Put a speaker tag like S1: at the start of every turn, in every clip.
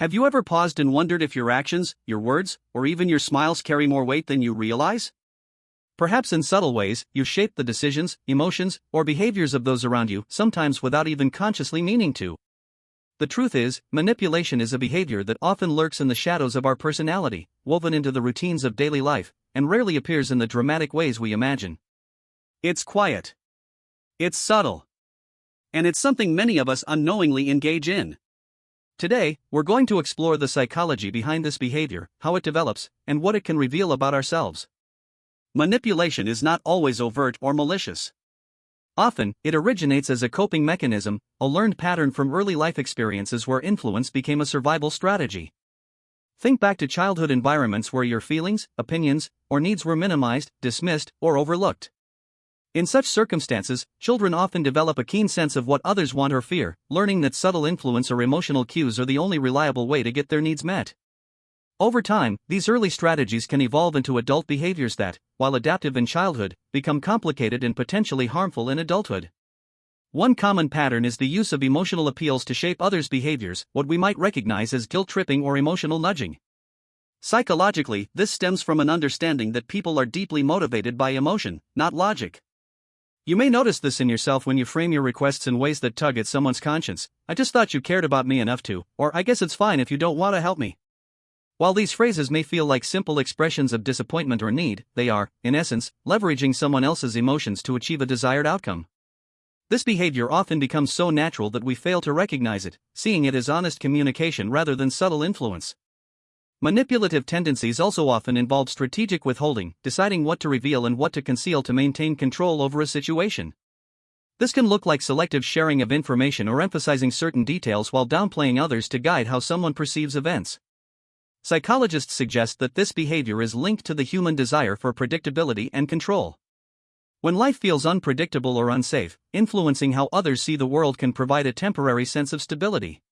S1: Have you ever paused and wondered if your actions, your words, or even your smiles carry more weight than you realize? Perhaps in subtle ways, you shape the decisions, emotions, or behaviors of those around you, sometimes without even consciously meaning to. The truth is, manipulation is a behavior that often lurks in the shadows of our personality, woven into the routines of daily life, and rarely appears in the dramatic ways we imagine. It's quiet. It's subtle. And it's something many of us unknowingly engage in. Today, we're going to explore the psychology behind this behavior, how it develops, and what it can reveal about ourselves. Manipulation is not always overt or malicious. Often, it originates as a coping mechanism, a learned pattern from early life experiences where influence became a survival strategy. Think back to childhood environments where your feelings, opinions, or needs were minimized, dismissed, or overlooked. In such circumstances, children often develop a keen sense of what others want or fear, learning that subtle influence or emotional cues are the only reliable way to get their needs met. Over time, these early strategies can evolve into adult behaviors that, while adaptive in childhood, become complicated and potentially harmful in adulthood. One common pattern is the use of emotional appeals to shape others' behaviors, what we might recognize as guilt-tripping or emotional nudging. Psychologically, this stems from an understanding that people are deeply motivated by emotion, not logic. You may notice this in yourself when you frame your requests in ways that tug at someone's conscience. I just thought you cared about me enough to, or I guess it's fine if you don't want to help me. While these phrases may feel like simple expressions of disappointment or need, they are, in essence, leveraging someone else's emotions to achieve a desired outcome. This behavior often becomes so natural that we fail to recognize it, seeing it as honest communication rather than subtle influence. Manipulative tendencies also often involve strategic withholding, deciding what to reveal and what to conceal to maintain control over a situation. This can look like selective sharing of information or emphasizing certain details while downplaying others to guide how someone perceives events. Psychologists suggest that this behavior is linked to the human desire for predictability and control. When life feels unpredictable or unsafe, influencing how others see the world can provide a temporary sense of stability.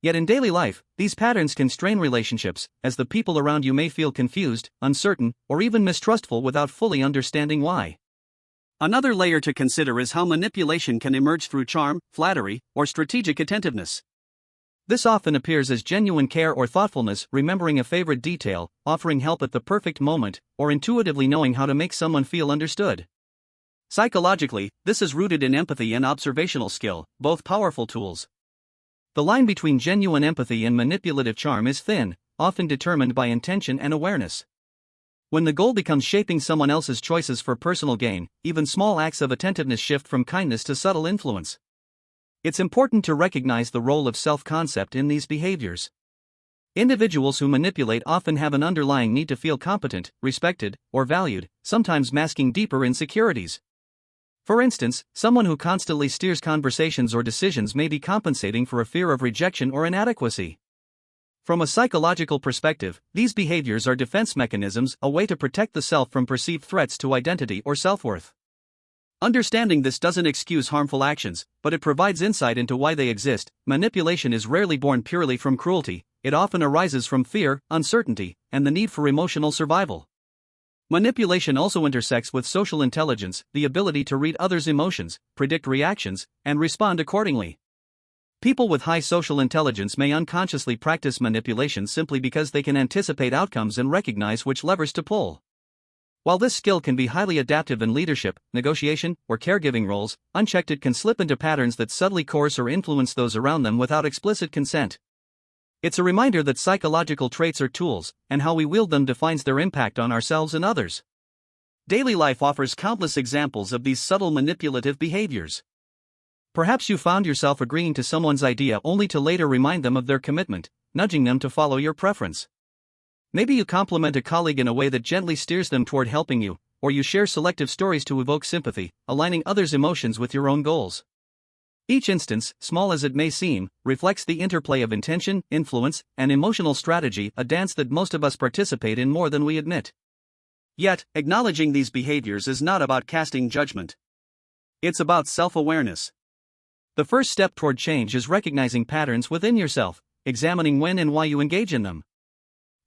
S1: Yet in daily life, these patterns can strain relationships, as the people around you may feel confused, uncertain, or even mistrustful without fully understanding why. Another layer to consider is how manipulation can emerge through charm, flattery, or strategic attentiveness. This often appears as genuine care or thoughtfulness, remembering a favorite detail, offering help at the perfect moment, or intuitively knowing how to make someone feel understood. Psychologically, this is rooted in empathy and observational skill, both powerful tools. The line between genuine empathy and manipulative charm is thin, often determined by intention and awareness. When the goal becomes shaping someone else's choices for personal gain, even small acts of attentiveness shift from kindness to subtle influence. It's important to recognize the role of self-concept in these behaviors. Individuals who manipulate often have an underlying need to feel competent, respected, or valued, sometimes masking deeper insecurities. For instance, someone who constantly steers conversations or decisions may be compensating for a fear of rejection or inadequacy. From a psychological perspective, these behaviors are defense mechanisms, a way to protect the self from perceived threats to identity or self-worth. Understanding this doesn't excuse harmful actions, but it provides insight into why they exist. Manipulation is rarely born purely from cruelty, it often arises from fear, uncertainty, and the need for emotional survival. Manipulation also intersects with social intelligence, the ability to read others' emotions, predict reactions, and respond accordingly. People with high social intelligence may unconsciously practice manipulation simply because they can anticipate outcomes and recognize which levers to pull. While this skill can be highly adaptive in leadership, negotiation, or caregiving roles, unchecked it can slip into patterns that subtly coerce or influence those around them without explicit consent. It's a reminder that psychological traits are tools, and how we wield them defines their impact on ourselves and others. Daily life offers countless examples of these subtle manipulative behaviors. Perhaps you found yourself agreeing to someone's idea only to later remind them of their commitment, nudging them to follow your preference. Maybe you compliment a colleague in a way that gently steers them toward helping you, or you share selective stories to evoke sympathy, aligning others' emotions with your own goals. Each instance, small as it may seem, reflects the interplay of intention, influence, and emotional strategy, a dance that most of us participate in more than we admit. Yet, acknowledging these behaviors is not about casting judgment. It's about self-awareness. The first step toward change is recognizing patterns within yourself, examining when and why you engage in them.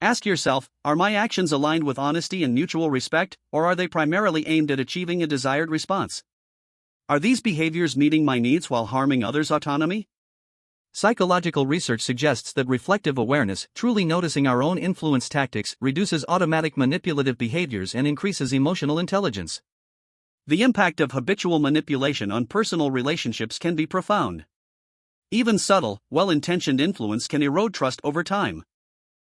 S1: Ask yourself, are my actions aligned with honesty and mutual respect, or are they primarily aimed at achieving a desired response? Are these behaviors meeting my needs while harming others' autonomy? Psychological research suggests that reflective awareness, truly noticing our own influence tactics, reduces automatic manipulative behaviors and increases emotional intelligence. The impact of habitual manipulation on personal relationships can be profound. Even subtle, well-intentioned influence can erode trust over time.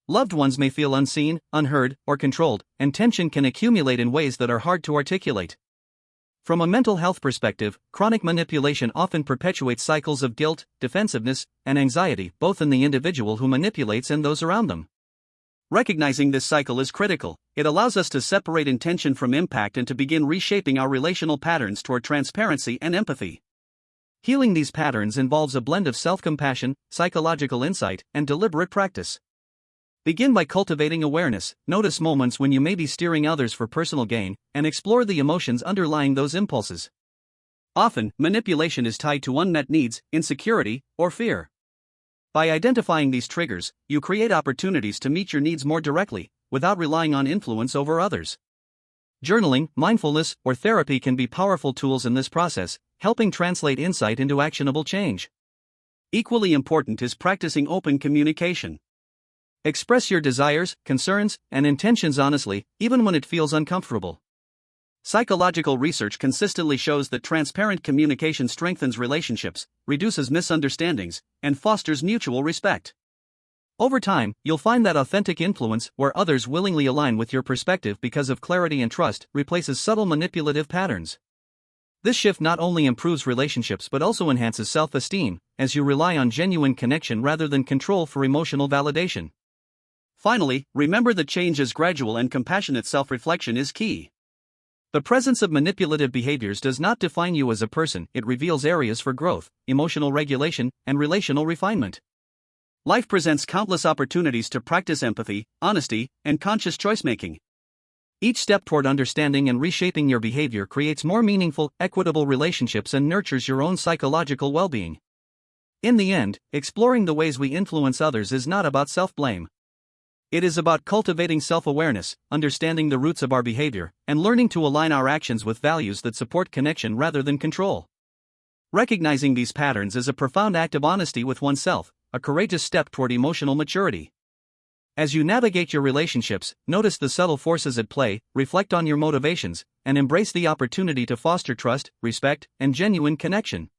S1: Loved ones may feel unseen, unheard, or controlled, and tension can accumulate in ways that are hard to articulate. From a mental health perspective, chronic manipulation often perpetuates cycles of guilt, defensiveness, and anxiety, both in the individual who manipulates and those around them. Recognizing this cycle is critical. It allows us to separate intention from impact and to begin reshaping our relational patterns toward transparency and empathy. Healing these patterns involves a blend of self-compassion, psychological insight, and deliberate practice. Begin by cultivating awareness. Notice moments when you may be steering others for personal gain, and explore the emotions underlying those impulses. Often, manipulation is tied to unmet needs, insecurity, or fear. By identifying these triggers, you create opportunities to meet your needs more directly, without relying on influence over others. Journaling, mindfulness, or therapy can be powerful tools in this process, helping translate insight into actionable change. Equally important is practicing open communication. Express your desires, concerns, and intentions honestly, even when it feels uncomfortable. Psychological research consistently shows that transparent communication strengthens relationships, reduces misunderstandings, and fosters mutual respect. Over time, you'll find that authentic influence, where others willingly align with your perspective because of clarity and trust, replaces subtle manipulative patterns. This shift not only improves relationships but also enhances self-esteem, as you rely on genuine connection rather than control for emotional validation. Finally, remember that change is gradual and compassionate self-reflection is key. The presence of manipulative behaviors does not define you as a person, it reveals areas for growth, emotional regulation, and relational refinement. Life presents countless opportunities to practice empathy, honesty, and conscious choice-making. Each step toward understanding and reshaping your behavior creates more meaningful, equitable relationships and nurtures your own psychological well-being. In the end, exploring the ways we influence others is not about self-blame. It is about cultivating self-awareness, understanding the roots of our behavior, and learning to align our actions with values that support connection rather than control. Recognizing these patterns is a profound act of honesty with oneself, a courageous step toward emotional maturity. As you navigate your relationships, notice the subtle forces at play, reflect on your motivations, and embrace the opportunity to foster trust, respect, and genuine connection.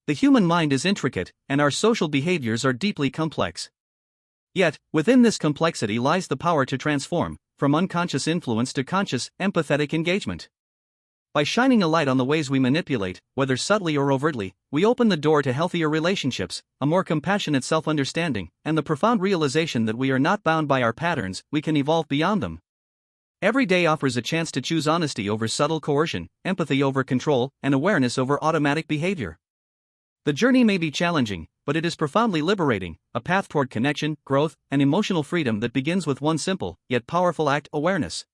S1: The human mind is intricate, and our social behaviors are deeply complex. Yet, within this complexity lies the power to transform, from unconscious influence to conscious, empathetic engagement. By shining a light on the ways we manipulate, whether subtly or overtly, we open the door to healthier relationships, a more compassionate self-understanding, and the profound realization that we are not bound by our patterns, we can evolve beyond them. Every day offers a chance to choose honesty over subtle coercion, empathy over control, and awareness over automatic behavior. The journey may be challenging, but it is profoundly liberating, a path toward connection, growth, and emotional freedom that begins with one simple, yet powerful act: awareness.